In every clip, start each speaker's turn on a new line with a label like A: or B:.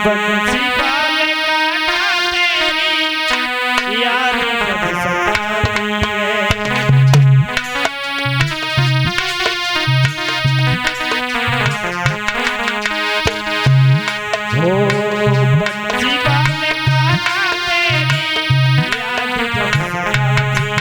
A: बंसी वाले कान्हा तेरी याद जब सताती है। हो बंसी वाले कान्हा तेरी याद जब सताती है।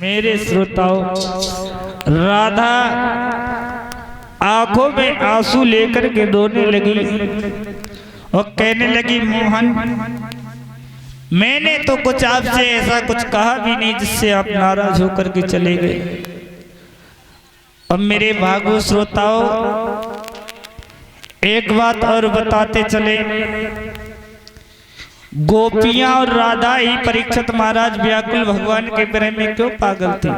A: मेरे श्रोताओं, राधा आंखों में आंसू लेकर के रोने लगी और कहने लगी, मोहन मैंने तो कुछ आपसे ऐसा कुछ कहा भी नहीं जिससे आप नाराज होकर के चले गए। अब मेरे भागवत श्रोताओं, एक बात और बताते चले, गोपियां और राधा ही परीक्षित महाराज व्याकुल भगवान के प्रेम में क्यों पागल थे।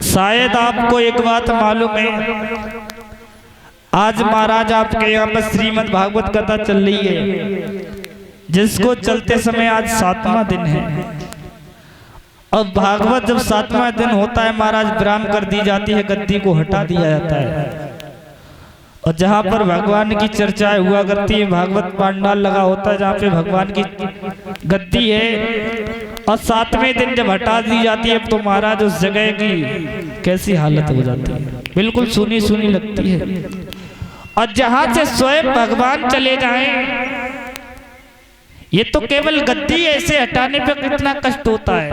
A: शायद आपको एक बात मालूम है, आज महाराज आपके यहाँ पर श्रीमद् भागवत कथा चल रही है, जिसको चलते समय आज 7वां दिन है। अब भागवत जब 7वां दिन होता है, महाराज विराम कर दी जाती है, गद्दी को हटा दिया जाता है और जहाँ पर भगवान की चर्चाएं हुआ करती है, भागवत पांडाल लगा होता है जहाँ पे भगवान की गद्दी है, और 7वें दिन जब हटा दी जाती है तो महाराज उस जगह की कैसी हालत हो जाती है, बिल्कुल सुनी सुनी लगती है। और जहाँ से स्वयं भगवान चले जाएं, ये तो केवल गद्दी ऐसे हटाने पे कितना कष्ट होता है,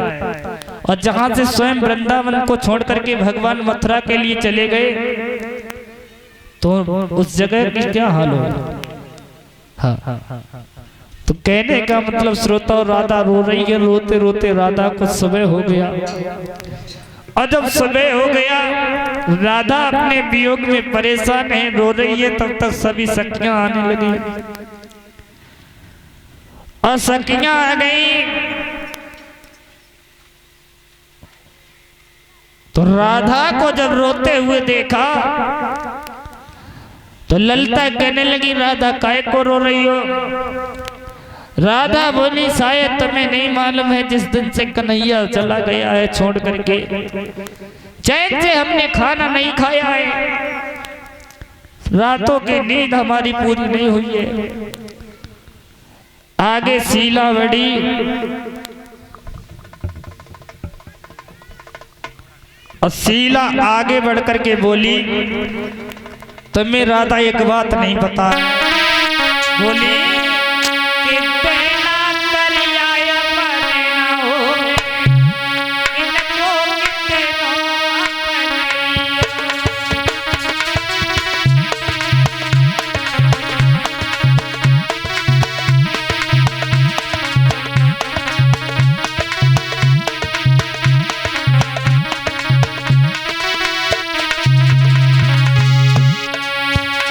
A: और जहाँ से स्वयं वृंदावन को छोड़ करके भगवान मथुरा के लिए चले गए तो उस जगह की क्या हाल होगा। हाँ, तो कहने का मतलब श्रोता, और राधा रो रही है, रोते रोते राधा को सुबह हो गया। और जब सुबह हो गया, राधा अपने वियोग में परेशान है, रो रही है, तब तक सभी सखियां आने लगी और सखियां आ गई तो राधा को जब रोते हुए देखा तो ललिता कहने लगी, राधा काहे को रो रही हो। राधा बोली, शायद तुम्हें नहीं मालूम है, जिस दिन से कन्हैया चला गया है छोड़ करके, चैन से हमने खाना नहीं खाया है, रातों की नींद हमारी पूरी नहीं हुई है। आगे शीला बढ़ी और शीला आगे बढ़ करके बोली, तुम्हें राधा एक बात नहीं पता। बोली कि पहला करिया मरना हो, इनको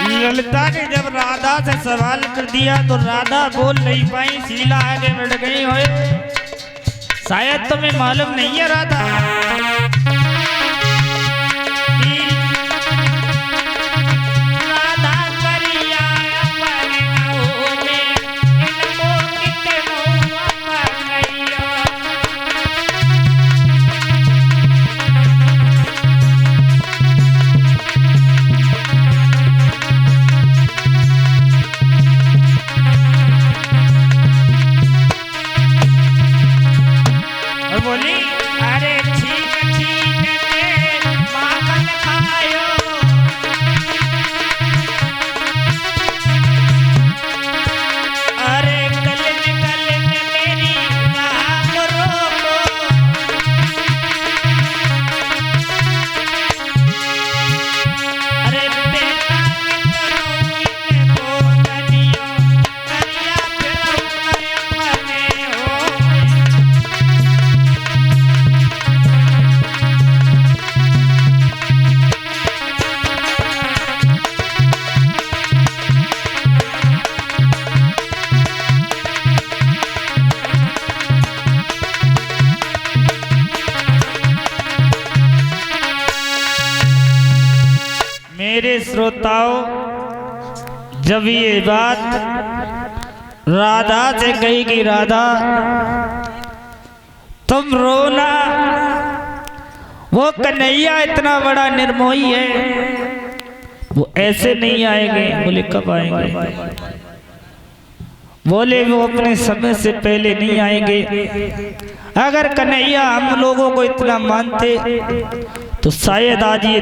A: कितनो ललिता ने जब राधा से सवाल कर दिया तो राधा बोल नहीं पाई, शीला आगे बढ़ गई। होए शायद तुम्हें मालूम नहीं है राधा, बोली अरे ठीक ठीक माखन खायो, अरे गल में मेरी नाम रोको, अरे बेटा को दनियो दरिया फिर मने हो। मेरे श्रोताओं, जब ये बात राधा से कही कि राधा तुम रोना, वो कन्हैया इतना बड़ा निर्मोही है, वो ऐसे नहीं आएंगे। बोले कब आएंगे? बोले वो अपने समय से पहले नहीं आएंगे। अगर कन्हैया हम लोगों को इतना मानते तो शायद आज ये